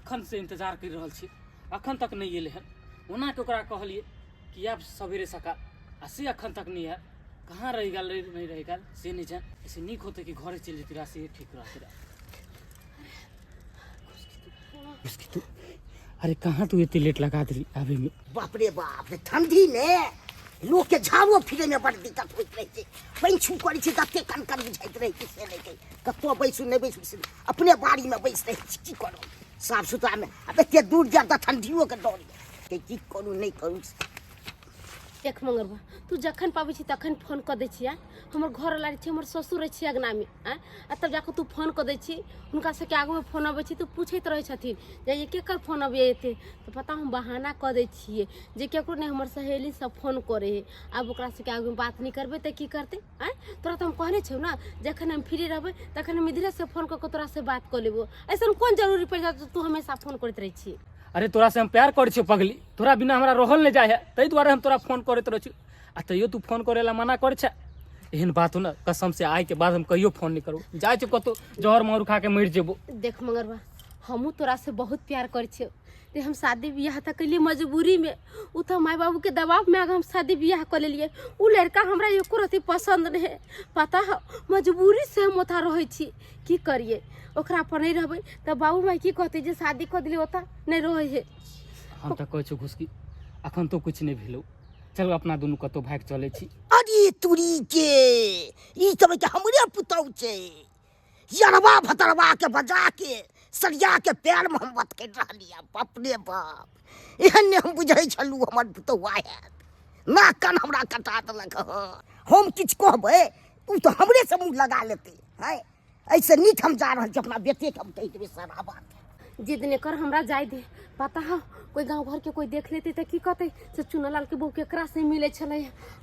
अखन से इंतजार कर रहा छी, अखन तक नहीं एले है। ओना के ओकरा कहलिए कि अब सवेरे सकाल आ से अखन तक नहीं है। कहाँ रह गल नहीं रह गल से नहीं जान। ऐसे निक होते कि घरे चल जेती रहा, से ठीक रहते रहा। उसकी तू अरे कहाँ तू इतनी लेट लगा दी अभी में? बाप रे बाप रे, ठंडी ने लोग के झावो फिरे में बड़ दिक्कत होइत रहे छे। पंछू करै छे तते कन कन बुझाइत रहे छे से नहीं कहि कतो बैसू नहीं बैसू से अपने बाड़ी में बैस रहे छी। की करू साफ सुथरा में अब एते दूर जा त ठंडियो के डर के की करू नहीं करू। देख मंगरबा, तू जखन पाबै छी तखन फोन क दै छियै। हमर घर लागे छी, हमर ससुर रहे छी अगना में आ तब जाके तू फोन क दै छी। उनका से के आगू में फोन आबै छी तो पूछैत रहे छथिन जे ये केकर फोन आबै एते, तो पता हम बहाना क दै छियै जे केकरो ने हमर सहेली सब फोन करे है। अब ओकरा से के आगू में बात नहीं करबे त की करते? तोरा तो हम कहने छौ ना, जखन हम फ्री रहबै तखन हम इधरे से फोन क के तोरा से बात क लेबो। ऐसन कोन जरूरी पड़ जात तू हमेशा फोन करत रही छी? अरे तोरा से हम प्यार कर छियो पगली, तोरा बिना हमरा रहल नहीं जाए है, तई द्वारे हम तोरा फोन करत रह छी। आ तैयो तू फोन करे ला मना कर छ। एहन बात हो ना, कसम से आए के बाद हम कहियो फोन नहीं करू। जाए छ कतो जहर मारू खा के मर जेबो। देख मंगरबा, हमू तोरा से बहुत प्यार कर छियो। ते हम शादी बियाह तक के लिए मजबूरी में, उ तो माई बाबू के दबाव में हम शादी बियाह कर लेलिए। उ लड़का हमरा एको रति पसंद नहीं है, पता है मजबूरी से हम ओथा रहे छी। की करिए, ओकरा पर नहीं रहबै त बाबू माई की कहते जे शादी कर दिले ओता नहीं रहे है। हम त कहै छी घुसकी, अखन तो कुछ नहीं भेलो। चलो अपना दोनों कतो भाग चले छी। अरे तुरी के ई सब के हमरे पुतौ छे। यरवा भतरवा के बजा के सरिया के पैर में हम मत कर रहलिया। बाप रे बाप, एहन हम बुझै छलू हमर पुतौआ है ना। कान हमरा कटा देलक। हम किछ कहबै उ तो हमरे से मुंह लगा लेते है। ऐसे नीक हम जा रहल छी अपना बेटे के हम कह देबे सारा बात। जिद ने कर, हमरा जाय दे। पता है कोई गांव घर के कोई देख लेते तो की कहते से चुनालाल के बहू केकरा से मिले छले।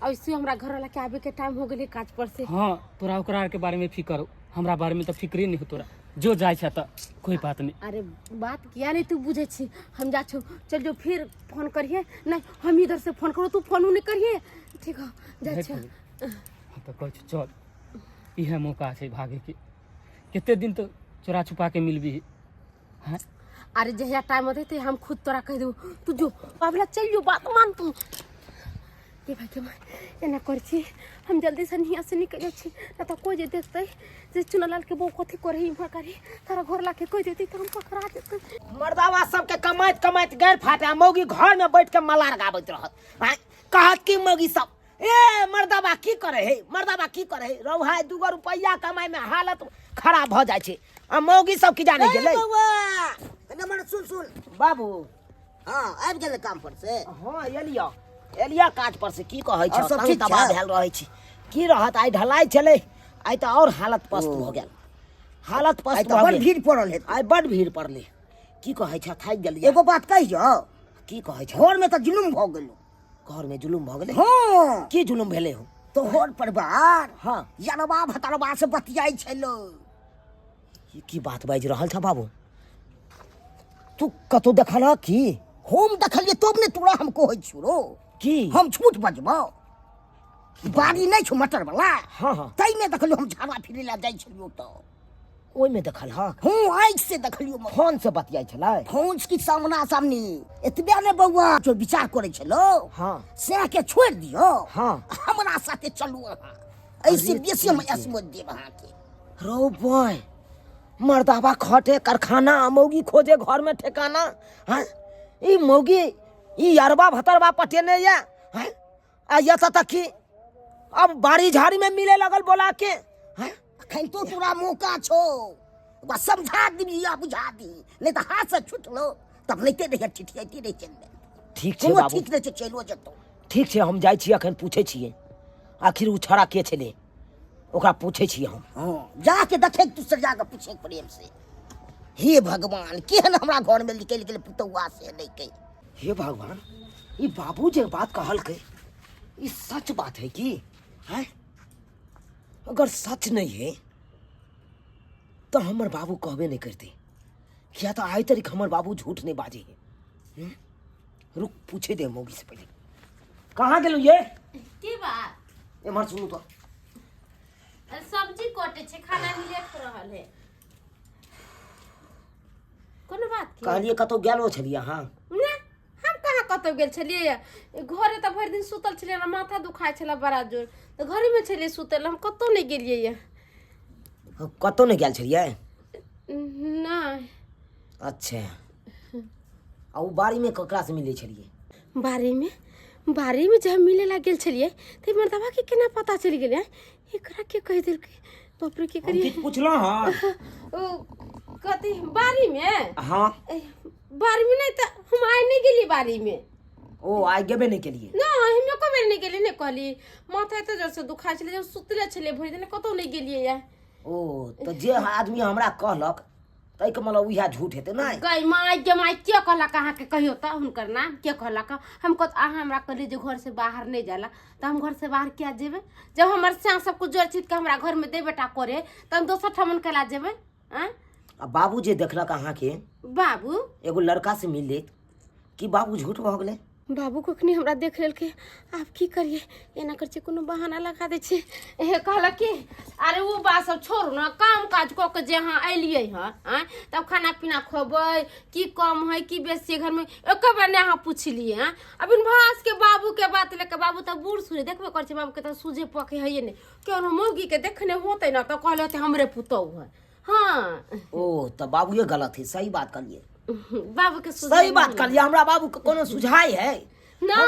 ऐसे हमरा घर वाला के आवे के टाइम हो गेले काज पर से। हाँ, तोरा ओकरा के बारे में फिकर हो, हमरा बारे में तो फिक्रे नहीं हो तोरा। जो जाए छ त कोई बात नहीं। अरे बात किया नहीं तू बुझे छी। हम जा छो, चल जो फिर फोन करिए। नहीं हम इधर से फोन करो, तू फोन नहीं करिए। ठीक है जा छो। हम तो कहै छी चल, इहे मौका छै भागे के। कितने दिन तो चोरा छुपा के मिलबी है। अरे जहिया टाइम होते थे हम खुद तोरा कह दो, तू जो बाबला चल जो, बात मान तू। के भाई के भाई एना कर छी, हम जल्दी से नहीं से निकल छी ना तो कोई जे देखते जे चुनालाल के बहू कथी करही इम्हर करी तारा घर ला के कोई देती तो हम पकड़ा देते। मर्दावा सब के कमाइत कमाइत गैर फाटे, मौगी घर में बैठ के मलार गाबैत रहत। कहत की मौगी सब ए मर्दावा की करे है, मर्दावा की करे है। रौहा 2 रुपया कमाई में हालत खराब भ जाय छै। आ मौगी सब की जाने गेलै। बउआ मन सुन सुन बाबू, हां आबि गेलै काम पर से। हां एलिया काज पर से। की कहै छ सब तबाह भेल रहै छी। की रहत, आइ ढलाई चले, आइ त और हालत पस्त भ गेल। हालत पस्त भ गेल, बड़ भीड़ पड़ल है। आइ बड़ भीड़ पड़ले। की कहै छ थाकि गेलियै। एगो बात कहियो। की कहै छ? घर में त जुलुम भ गेलो। घर में जुलुम भ गेलै? हां। की जुलुम भेलै हो? तो घर परिवार हां यरवा भतरवा से बतियाई छलो। की बात बाज रहल छ बाबू? तू कतो देखल की? हम देखलिए तब ने तोरा हम कहै छी रो। की हम झूठ बजबो? बाड़ी नहीं छो मटर वाला। हां हां तई में देखलियो हम झाड़ा फिरे ला जाई छलियो त ओइ में देखल हां। हूं आइ से देखलियो। फोन से बतियाई छलै? फोन की सामना सामनी। एतबे ने बउआ जो विचार करे छलो। हां से के छोड़ दियो। हां हमरा साथे चलू अहाँ। ऐसे बेसी हम असमझ देब अहाँ के। रो बॉय, मर्दावा खटे कारखाना, मौगी खोजे घर में ठिकाना। हैं ई मौगी ई यरवा भतरवा पटेने या हैं आ या त की अब बाड़ी झाड़ी में मिले लगल बोला के। हैं अखन तो तोरा मौका छो, बस समझा दी या बुझा दी, नहीं तो हाथ से छुटलो तब लेते रहिए ठिठियाती रह चल। ठीक छै बाबू, ठीक नहीं चलो जतो। ठीक छै हम जाई छी, अखन पूछे छिए आखिर उ छड़ा के छले, ओकरा पूछे छी हम। हां जाके देखे तू सर जाके पूछे प्रेम से। हे भगवान, केहन हमरा घर में निकल गेल पुतौआ से नहीं कही। हे भगवान, ये बाबू जे बात कहल के ये सच बात है की? है अगर सच नहीं है तो हमर बाबू कहबे नहीं करते। क्या तो आई तरीक हमर बाबू झूठ नहीं बाजे है। रुक पूछे दे मौगी से पहले। कहाँ गेलू ये? की बात? एमहर सुनू तो। सब्जी कटे छे, खाना भी लेट रहल है। कोनो बात की कहलिए कतौ गेलो छलिए हाँ ना हम कहाँ कतौ गेल छलियै घरे त भरि दिन सुतल छलियै ना माथा दुखाय छला बड़ा जोर त घरे में छलियै सुतल हम कतौ नहीं गेलियै ये कतौ नहीं गेल छलिए नहीं अच्छा आ उ बाड़ी में ककरा से मिले छलिए बारी में जब मिले ला गेल छलियै त मर्दवा के केना पता चल गेलै एकरा के कह देलकै बाप रे के करिए पूछलो हां कथी बारी में हां बारी में नहीं त हम आइ नहीं गेली बारी में ओ आइ गेबे नहीं केलिए ना हमे को बेर नहीं गेली ने कहली माथा एते जोर से दुखाय छले जब सुतले छले भरि दिन कतौ नहीं गेलियै या ओ तो जे आदमी हमरा कहलक तै के मतलब उहा झूठ हेते ना गई माय के माय के कहला कहाँ के कहियो त हुनकर नाम के कहला का हमको अहाँ हमरा कहली जे घर से बाहर नहीं जाला त हम घर से बाहर क्या जेबे जब हमर से सब कुछ जोर चीज के हमरा घर में दे बेटा करे त हम दोसर ठमन केला जेबे हैं आ बाबू जे देखलक अहाँ के बाबू एगो लड़का से मिल लेत कि बाबू झूठ भ गेले बाबू कखनी हमरा देख लेलकै आब की करिए एना कर कोनो बहाना लगा दे छै ए कहला कि अरे वो बात सब छोड़ ना काम काज क के जे हां एलियै हां तब खाना पीना खबै की कम है की बेसी घर में एक बार ने हां पूछलिए हां अबिन भास के बाबू के बात लेके बाबू त बूढ़ सुरे देखबे कर छै बाबू के त सूजे पके है ने केनो मौगी के देखने होते ना त कहले त हमरे पुतौ है हां ओ त बाबू ये गलत है सही बात करिए बाबू के सही बात करिए हमरा बाबू के कोनो सुझाई है ना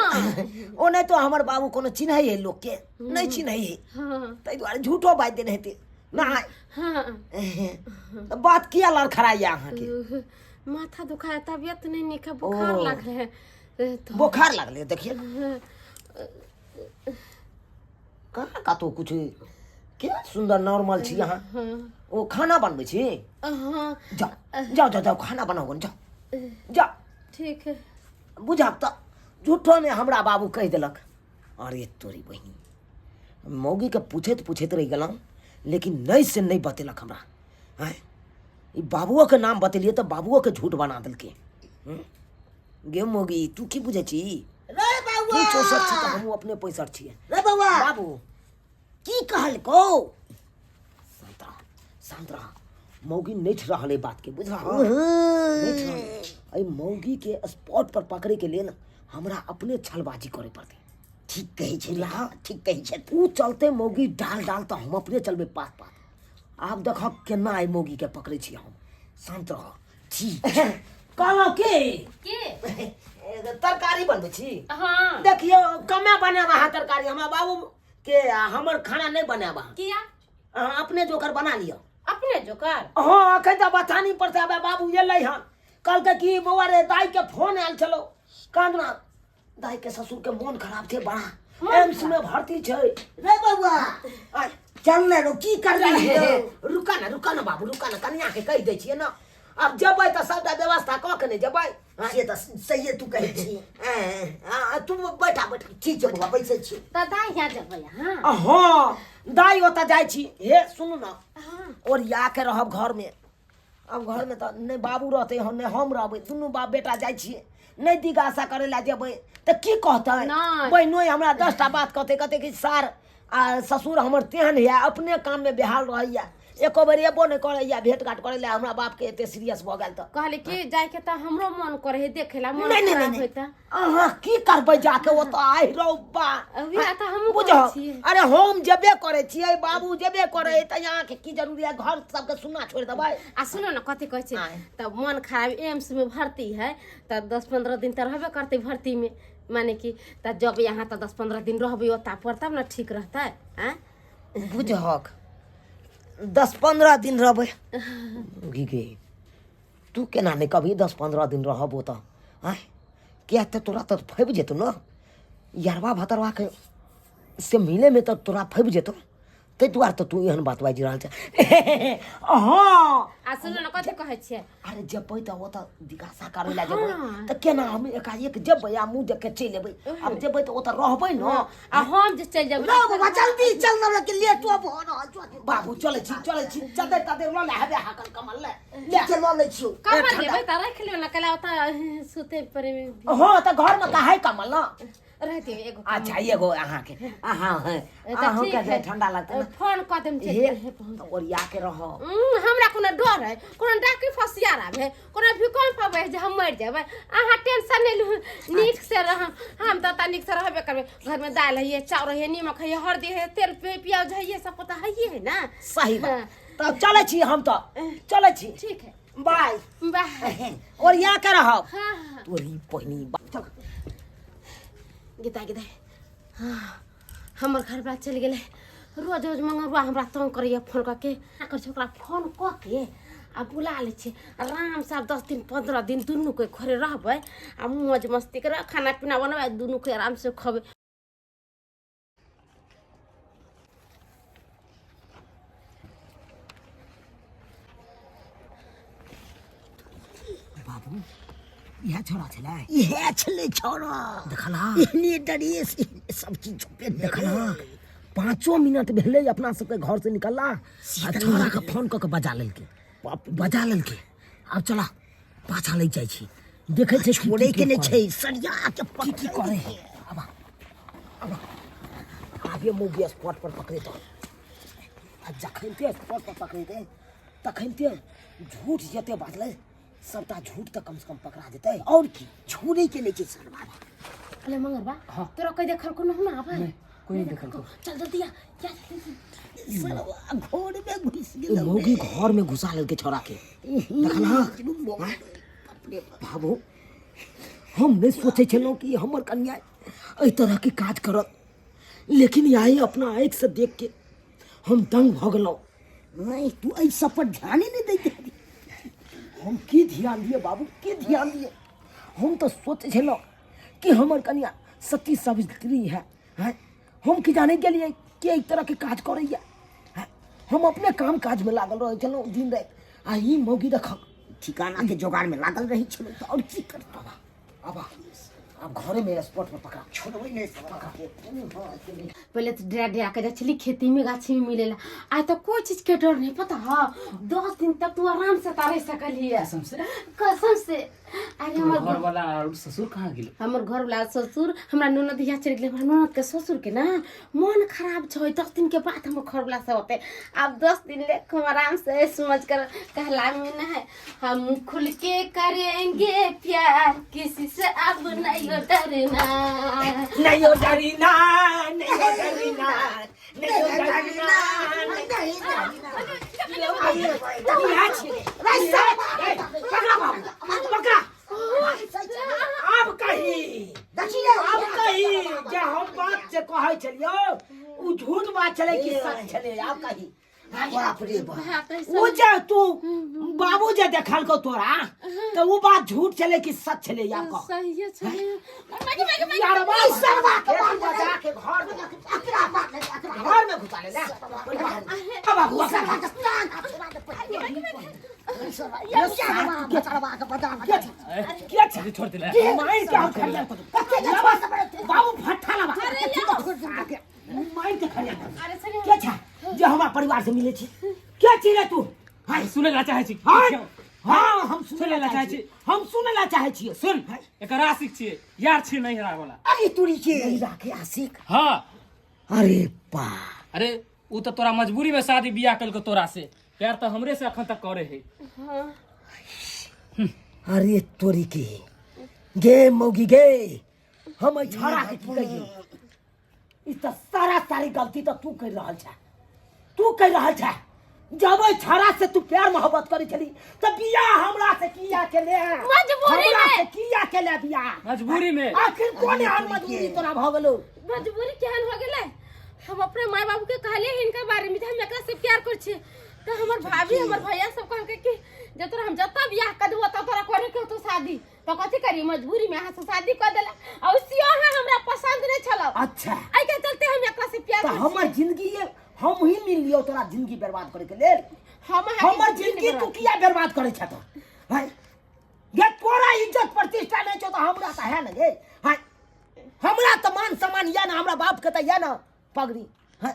ओ नहीं तो हमर बाबू कोनो चिन्है है लोग के नहीं चिन्है है हां तै द्वारे झूठो बात देने हेते ना हां बात किया लड़खड़ाइया अहाँ के माथा दुखाया तबियत नहीं निक बुखार लग रहा है तो बुखार लगले देखिए कहाँ का तो कुछ क्या सुंदर नॉर्मल छी यहाँ ओ खाना बनबै छी हां जाओ खाना बनाओ जाओ ठीक है बुझाब त झूठो में हमरा बाबू कह देलक अरे तोरी बहिनी मौगी के पूछत रह गेलौं लेकिन नहीं से नहीं बतेलक हमरा हैं ई बाबुओ के नाम बतेलिए तो बाबुओ के झूठ बना देलके गे मौगी तू की बुझे छी रे बाबू तू चौसठ छी त हमहू अपने 65 छी रे बाबू बाबू की कहल को शांत रह मौगी नहीं रहले बात के बुझला नहीं मौगी के स्पॉट पर पकड़े के लिए ना हमरा अपने छलबाजी करे पड़ते ठीक कही छे ला ठीक कही छे तू चलते मौगी डाल तो हम अपने चलबे पास आप देखो केना आई मौगी के पकड़े छी हम शांत रह ठीक कहलो के तरकारी बनबे छी हां देखियो कमे बनाबा हा तरकारी हमरा बाबू के हमर खाना नहीं बनाबा किया अपने जोकर बना लियो अपने जोकर हां अखन त बतानी पड़ते अब बाबू एलै हन कल के की बौआ रे दाई के फोन आयल चलो कांदना दाई के ससुर के मन खराब थे बड़ा एम्स में भर्ती छै रे बौआ चल ले रो की कर रही है रुका ना बाबू रुका ना कन्या के कह दे छिए ना अब जबै त सबटा व्यवस्था क के ने जबै से त सही तू कहै छी तू बैठा ठीक छै बौआ बैसे छी त दाई यहाँ जबै हां हां दाई ओता जाय छी हे सुनु ना और या के रहब घर में अब घर में तो नहीं बाबू रहते हम नहीं हम रहबै दुनू बाप बेटा जाय छिए नहीं दिगासा करे ला जेबै त की कहतै बहिनोई हमरा 10टा बात कहते कि सार ससुर हमर तेहन है अपने काम में बेहाल रहैया एको बेर एबो नहीं करैया भेंट घाट करे ला हमरा बाप के एते सीरियस भ गेल त कहले कि जाय के त हमरो मन करे है देखेला मन खराब होता अहाँ की करबै जाके ओ त आइ रौबा अभी त हम बुझो अरे हम जेबे करे छियै बाबू जेबे करे त यहाँ के की जरूरी है घर सबके सुनना छोड़ देबै आ सुनो ना कथी कहै छै त मन खराब एम्स में भर्ती है त 10-15 दिन त रहबे करते भर्ती में माने कि त जब यहाँ त 10-15 दिन रहबै ओता पर तब ना ठीक रहतै हैं बुझहक 10-15 दिन रहबै गे तू केना नहीं कभी 10-15 दिन रहबो त हैं क्या त तोरा त फैब जेतो न यारवा भतरवा के से मिले में त तोरा फैब जेतो ते द्वार त तू एहन बात बाजि रहल छ हां आ सुनो न कथि कहै छियै अरे जबै त ओ त दिगासा करे ला जेबै त केना हम एकाएक जबै आ मुंह देख के चलि एबै अब जबै त ओ त रहबै न आ हम जे चल जेबै लो बाबा जल्दी चल न के लेट अब हो न बाबू चलै छी चलते तते ल ले हबे हाकल कमल ले चल ले छियो कमल देबै त राख लियो न कला ओता सुते परे में हां त घर में काहे कमल न रहते एगो अच्छा एगो अहाँ के अहाँ है अहाँ के जे ठंडा लगता है फोन कर देम हे चल तो ओरिया के रहो हमरा कोनो डर है कोनो डाकी फसियार आवे कोनो भी कौन पावे जे हम मर जाबे अहाँ टेंशन नहीं लू नीक से रह हम तो ता नीक से रहबे करबे घर में दाल है चाउर है नीमक है हल्दी है तेल प्याज है ये सब पता है ये ना सही बात तो चले छी हम तो चले छी ठीक है बाय बाय ओरिया के रहो हां तोरी पहिनी चल गीता गीता हाँ हमर घर बात चल गेले रोज रोज मंगरुआ हमरा तंग करैया फोन करके कर छै ओकरा फोन क के आ बुला ले छै आराम से 10 दिन 15 दिन दुनू के घरे रहबै आ मौज मस्ती करे खाना पीना बनबै दुनू के आराम से खबै बाबू यह छोरा छले यह छले छोरा देखला इतनी ड्रेस सब चीज पे देखला 5 मिनट भेले अपना सबके घर से निकलला आ छोरा के फोन क के बजा लेलके अब चला पाछा ले जाय छी देखे छै छोड़े के नै छै सरिया के की करे अब ये मूवी स्पॉट पर पकड़े तो आ जखन ते स्पॉट पर पकड़े दे तखन ते झूठ जते बातले सबटा झूठ तो कम से कम पकड़ा देते और की छोड़े के नहीं सर बाबा अरे मंगरबा तोरा कोई देखल को ना आबे कोई नहीं देखल चल जल्दी आ क्या सरवा घर में घुस गेल मोगी घर में घुसा लेके छोरा के देखला बाबू हम नहीं सोचे छलो कि हमर कन्या एहि तरह के काज करत लेकिन यही अपना आंख से देख के हम दंग भ गेलो नहीं तू एहि सब पर ध्यान ही नहीं देते हम की ध्यान दिए बाबू की ध्यान दिए हम तो सोचे छलो कि हमर कन्या सती सावित्री है हम की जाने के लिए कि एक तरह के काज करैया हम अपने काम काज में लागल रहे छलो दिन रात आ ई मौगी देख ठिकाना के जोगाड़ में लागल रही छलो तो और की करता अब घरे में स्पॉट पर पकड़ा छोड़बै नहीं पकड़ा पहले तो डरा डरा के चली खेती में गाछी में मिलेला आज तो कोई चीज के डर नहीं पता है 10 दिन तक तू आराम से तारे सकली है कसम से अरे हमर घर वाला और ससुर कहाँ गेल हमर घर वाला ससुर हमरा ननद यहाँ चल गेल हमरा ननद के ससुर के ना मन खराब छै 10 दिन के बाद हमर घर वाला सब होते अब 10 दिन ले हम आराम से समझ कर कहला में ना है हम खुल के करेंगे प्यार किसी से अब नहीं डरना नहीं हो डरना नहीं हो डरना नहीं हो डरना पकड़ा अब कही जे हम बात से कहै छलियो उ झूठ बात छले कि सच छले अब कही बाप रे बाप वो जे तू बाबू जे देखल को तोरा तो वो बात झूठ छले कि सच छले या कह सही है चले यार भाई सरवा के बजा के घर में घुसा ले ना बाबू क्या छोड़ दिला माइन क्या खड़िया बाबू भट्ठा लगा माइन के खड़िया अरे सही क्या छा जो हमारा परिवार से मिले छी क्या चीज है तू हां सुने ला चाहे छी हाँ हम सुने ला चाहे छी हम सुने ला चाहे छी सुन एकर आशिक छी यार छी नहीं हरा वाला अरे तोरी के राखे आशिक हां अरे बा अरे उ तो तोरा मजबूरी में शादी बियाह कल को तोरा से प्यार तो हमरे से अखन तक करे है हां अरे तोरी के गे मौगी गे हम छोरा के की कहिए इस तो सारी गलती तो तू कर रहल छ जब छोरा से तू प्यार मोहब्बत करी छली तो बियाह हमरा से किया के ले मजबूरी में किया के ले बियाह मजबूरी में आखिर कोन आन मजबूरी तोरा भ गेलो मजबूरी केहन हो गेलै हम अपने माय बाबू के कहले हिनका बारे में हम एकरा से प्यार कर छी तो हमर भाभी हमर भैया सब कहल के कि जे तोरा हम जता बियाह कर देबो त तोरा करे के तो शादी तो कथि करी मजबूरी में हां से शादी कर देला और सियो हमरा पसंद नहीं छलो अच्छा आई के चलते हम एकरा से प्यार तो हमर जिंदगी हम ही मिल लियो तोरा जिंदगी बर्बाद करे के लेल हमर जिंदगी तू किया बर्बाद करे छ तो भाई ये तोरा इज्जत प्रतिष्ठा नहीं छ तो हमरा त है न गे हां हमरा त मान सम्मान या ना हमरा बाप के त या ना पगड़ी हां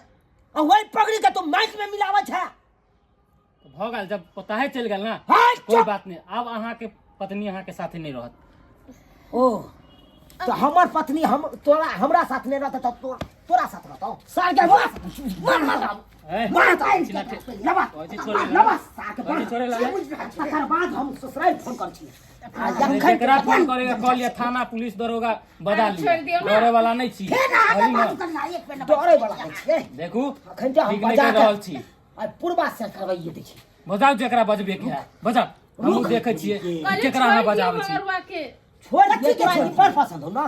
और वही पगड़ी के तू माइक में मिलावे छ तो भ गेल जब पता है चल गेल ना हाँ, कोई बात नहीं अब अहाँ के पत्नी अहाँ के साथे नहीं रहत ओ तो हमर पत्नी हम तोरा हमरा साथ नहीं रहता तो तोरा साथ रहता सार के मार मार तकर बाद हम ससुराल फोन कर छी जेकरा फोन करेगा कॉल या थाना पुलिस दरोगा बता ली डरे वाला नहीं छी डरे वाला नहीं छी देखू अखन जे हम ठीक नहीं बजा कर रहल छी आ पूर्वा से करवाइए दै छी बजाओ जेकरा बजबे के है बजाओ हम देखे छियै जेकरा अहाँ बजाबै छी छोड़ के छोड़ पर पसंद हो ना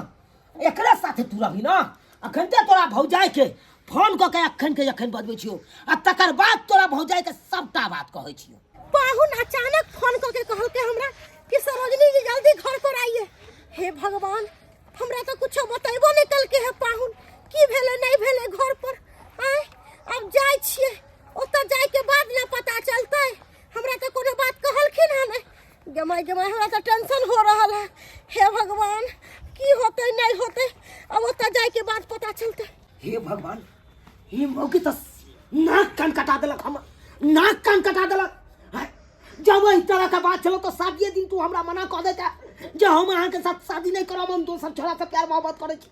एकरा साथे तू रही ना अखन ते तोरा भौजाई के फोन क के अखन बजबै छियो आ तकर बाद तोरा भौजाई के सबटा बात कहै छियो पाहुन अचानक फोन क के कहल के हमरा कि सरोजनी जी जल्दी घर पर आइए। हे भगवान हमरा तो कुछ बतेबो नहीं कल के है पाहुन की भेले नहीं भेले घर पर आय अब जाय छिए ओता जाय के बाद ना पता चलतै हमरा तो कोनो बात कहलखिन है नहीं गमाई हमरा तो टेंशन हो रहल है। हे भगवान की होतै नहीं होतै अब ओता जाय के बाद पता चलतै। हे भगवान हे मौकी तो नाक कान कटा देलक हम नाक कान कटा देलक जब इस तरह का बात चलो तो शादी दिन तू हमरा मना कर देता जे हम अहाँ के साथ शादी नहीं करब हम दोसर छोरा से प्यार मोहब्बत करे छी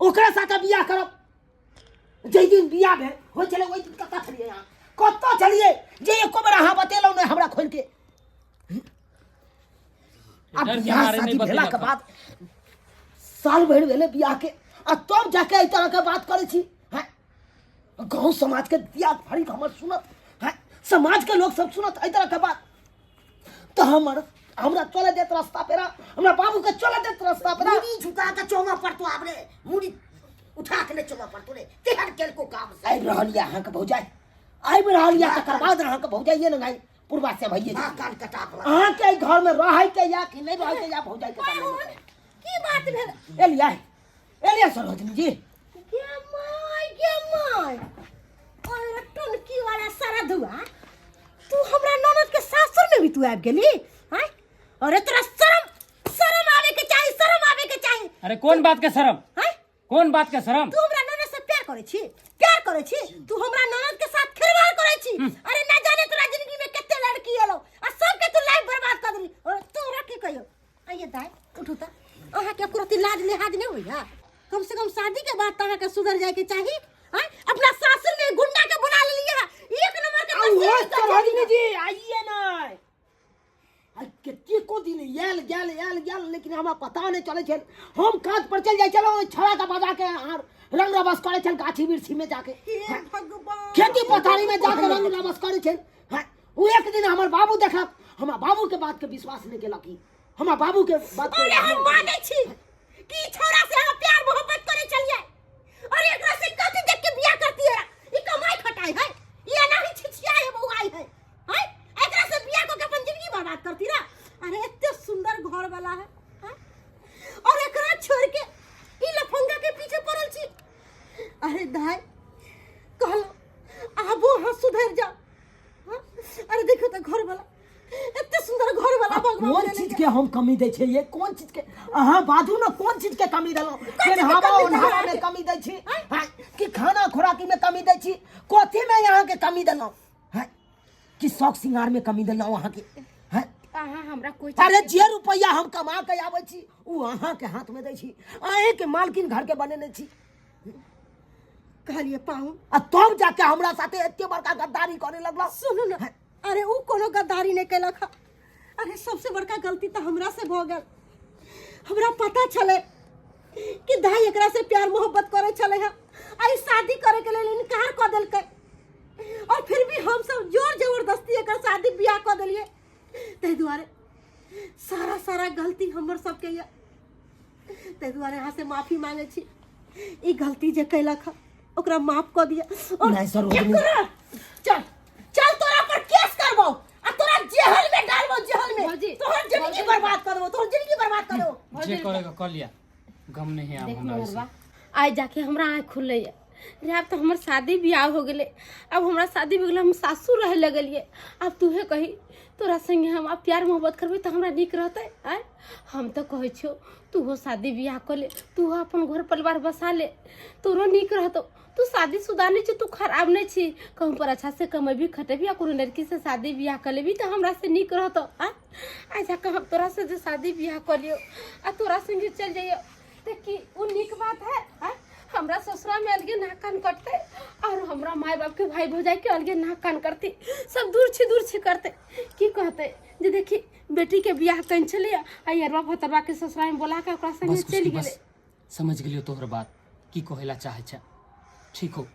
ओकरा साथ बियाह करब जे दिन बियाह भेल हो चले ओइ दिन कता चलिए यहाँ कत चलिए जे एको बेर अहाँ बतेलौ नहीं हमरा खोल के अब बियाह शादी भेला के बाद साल भर भेले बियाह के आ तब जाके इस तरह के बात करे छी गाँव समाज के दिया भरी हमर सुनत समाज के लोग सब सुनत इस तरह के बात तो हमरा चले देत रास्ता पेरा हमरा बाबू के चले देत रास्ता पेरा मुड़ी झुका के चोमा पर तो आपने मुड़ी उठा के ले चोमा पर तो रे तेहर केल को काम से आइ रहलिया अहाँ के भौजाई आइ रहलिया तकर बाद अहाँ के भौजाई ये न पूर्वा से भइए कान कटा अहाँ के घर में रहै के या कि नहीं रहै के या भौजाई के सामने की बात भेल एलिया सरोजनी जी के माय और टनकी वाला सरधुआ तू हमरा ननद के सासुर में भी तू आब गेली हैं अरे तेरा शर्म आवे के चाहिए अरे कौन बात के शर्म हैं कौन बात के शर्म तू हमरा ननद से प्यार करे छी तू हमरा ननद के साथ खिलवाड़ करे छी अरे ना जाने तोरा जिंदगी में कितने लड़की एलो आ सब के तू लाइफ बर्बाद कर देली और तोरा की कहियो आइए दाई उठू त अहाँ के कुरती लाज लिहाज नहीं होई है कम से कम शादी के बाद तहाँ के सुधर जाए के चाहिए अपना सासुर में गुंडा के बुला लिया एक नंबर के सरोजनी जी आइए ना आई कितनी को दिन याल लेकिन हमरा पता नहीं चले छल हम काज पर चल जाय चलो छड़ा का बजा के रंग रबस करे छल गाछी बिरछी में जाके हे भगवान खेती पथारी में जाके रंग रबस करे छल वो एक दिन हमर बाबू देखलक हमरा बाबू के बात के विश्वास नहीं केलक हमरा बाबू के बात के हम माने छी कि छोरा से हम प्यार मोहब्बत करे चलिए और एकरा से कथि देख के बियाह करती है ई कमाई खटाई है ये नहीं छिछिया है बउआई है हैं एकरा से बियाह को के अपन जिंदगी बर्बाद करती ना अरे इतने सुंदर घर वाला है और एकरा छोड़ के ई लफंगा के पीछे पड़ल छी अरे दाई कहलो आबो हम सुधर जा अरे देखो तो घर वाला इतने सुंदर घर वाला भगवान कौन चीज के हम कमी दै छै ये कौन चीज के अहाँ बाजू ना कौन चीज के कमी देलो फिर हवा में कमी दै छी कि खाना खुराकी में कमी दै छी कथि में यहाँ के कमी देलो है कि शौक सिंगार में कमी देलो वहाँ के है अहाँ हमरा कोई अरे जे रुपया हम कमा के आबै छी उ अहाँ के हाथ में दै छी अहे के मालकिन घर के बनेने छी कहलिए पाऊं आ तब जाके हमरा साथे एते बड़का गद्दारी करे लगलो सुनो ना अरे उ कोनो गद्दारी नहीं कैलक अरे सबसे बड़का गलती तो हमरा से भ गेल हमरा पता चले कि दाई एकरा से प्यार मोहब्बत करे चले है आई शादी करे के लिए इनकार कर देलकै और फिर भी हम सब जोर जबरदस्ती एकर शादी बियाह कर देलिए तै दुआरे सारा गलती हमर सब के ये तै दुआरे यहाँ से माफी मांगे छी ई गलती जे कैलक ओकरा माफ कर दिया और नहीं सरोजनी चल तोरा पर केस करबो आ तोरा जेल में डालबो जेल में भौजी, तोहर जिंदगी बर्बाद करबो तोहर जिंदगी बर्बाद करो जे करेगा कर लिया गम नहीं है देख हमरा मरवा आज जाके हमरा आँख खुलले रे अब तो हमर शादी बियाह हो गेले अब हमरा शादी हो गेले हम सासुर रहे लगलिए अब तूहे कही तोरा संगे हम अब प्यार मोहब्बत करबे तो हमरा निक रहते आय हम तो कहै छो तू हो शादी बियाह कर ले तू अपन घर परिवार बसा ले तोरो निक रहतो तू शादीशुदा नहीं छी तू खराब नहीं छी कहूँ पर अच्छा से कमेबी खटेबी या कोनो लड़की से शादी बियाह कर लेबी तो हमरा से निक रहतो आ जाके हम तोरा से जो शादी बियाह कर लियो आ तोरा संगे चल जाइयो देखी वो निक बात है हाँ? हमरा ससुरा में अलगे नाक कान कटते और हमरा माई बाप के भाई भौजाई के अलगे नाक कान करती सब दूर छी करते की कहते जे देखी बेटी के बियाह कन चले आई अरबा भतरबा के ससुरा में बोला के ओकरा संगे चली गेले। समझ गेलियो तोहर बात की कहेला चाहे छ। ठीक हो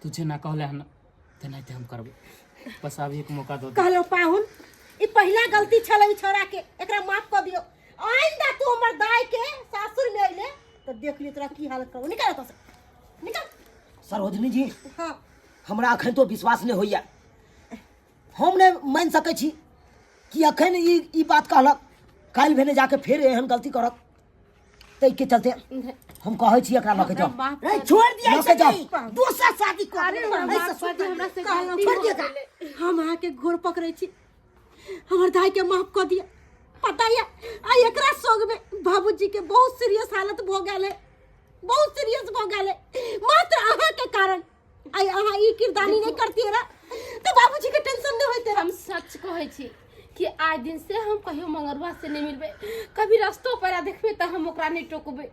तुझे ना कहले हन तेनाहिते हम करबे। बस अब एक मौका दो। कहलो पाहुन ई पहला गलती छले छोरा के एकरा माफ कर दियो। आइंदा तू हमर दाई के सासुर में आइले तो देख ली तोरा की हालत करो। निकल तो निकल। सरोजनी जी हां हमरा अखन तो विश्वास नहीं होइया। हम नहीं मान सकै छी कि अखन ई बात कहलक काल भेने जाके फिर एहन गलती करत तै के चलते हम कहै छी एकरा लके जाओ। नहीं छोड़ दिया लके जाओ दूसरा शादी कर। अरे हमरा माफ कर दे हमरा से गलती छोड़ हो दिया गेले। हम आके के घोर पकड़े छी हमर दाई के माफ कर दिया। पता है आ एकरा सोग में बाबूजी के बहुत सीरियस हालत भ गेले बहुत सीरियस भ गेले मात्र अहाँ के कारण। आई अहाँ ई किरदानी नहीं करती रा तो बाबूजी के टेंशन नहीं होते। हम सच कहै छी कि आज दिन से हम कहियो मंगरवा से नहीं मिलबे कभी रास्तों पर देखबे त हम ओकरा नहीं टोकबे।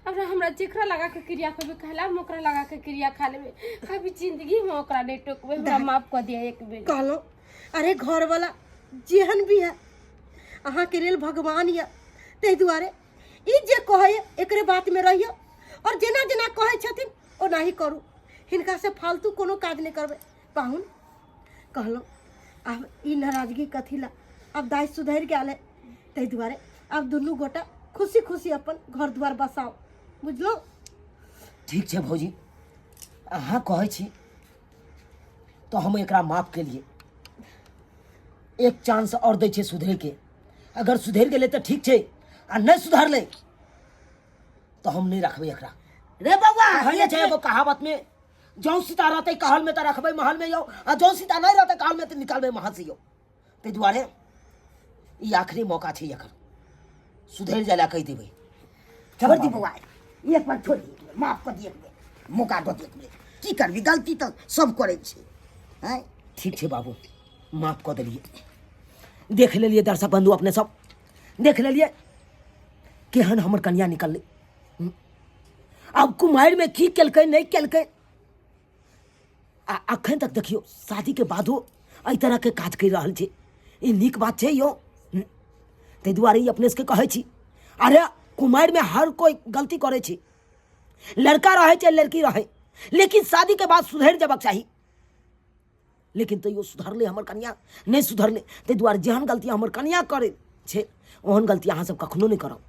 अब हमरा जेकरा लगा के क्रिया करबे कहला हम ओकरा लगा के क्रिया खा लेबे कभी जिंदगी में ओकरा नहीं टोकबे। हमरा माफ कर दिया एक बेर। कहलो अरे घर वाला जेहन भी है अहाँ के लेल भगवान या ते दुआरे ई जे कहे एकरे बात में रहियो और जेना जेना कहे छथिन ओना ही करू। हिनका से फालतू कोनो काज नहीं करबे। पाहुन कहलो अब ई नाराजगी कथी ला अब दाई सुधर गेल है ते दुआरे अब दुनू गोटा खुशी खुशी अपन घर द्वार बसाओ बुझलो। ठीक है भौजी अहाँ कहै छी तो हम एकरा माफ के लिए एक चांस और दै छे सुधरे के। अगर सुधर गेले तो ठीक है आ नहीं सुधरले तो हम नहीं रखबे एकरा। रे बउआ कहले छै एगो कहावत में जौ सीता रहते कहल में तो रखबे महल में यो आ जौ सीता नहीं रहते कहल में तो निकालबे महल से यो। ते दुआरे ई आखिरी मौका छै एकर सुधर जाला कह देबे। छोड़ दी बउआ एक बार छोड़ दी माफ कर दिए मौका दो दिए की करबी गलती तो सब करे छे हैं। ठीक है बाबू माफ कर दिलिए। देख लेलिए दर्शक बंधु अपने सब देख लेलिए केहन हमर कन्या निकलले। अब कुमार में की केलकै नहीं केलकै अखन तक देखियो शादी के बादो एहि तरह के काज कर रहल छै ई नीक बात छै यो। ताहि दुआरे अपने से कहै छी अरे कुमार में हर कोई गलती करे छै लड़का रहे चाहे लड़की रहे लेकिन शादी के बाद सुधर जबक चाहिए। लेकिन तैयो सुधरले हमर कन्या नहीं सुधरले ताहि दुआरे जेहन गलती हमर कन्या करे छे ओहन गलती अहाँ सब कखनो नहीं करब।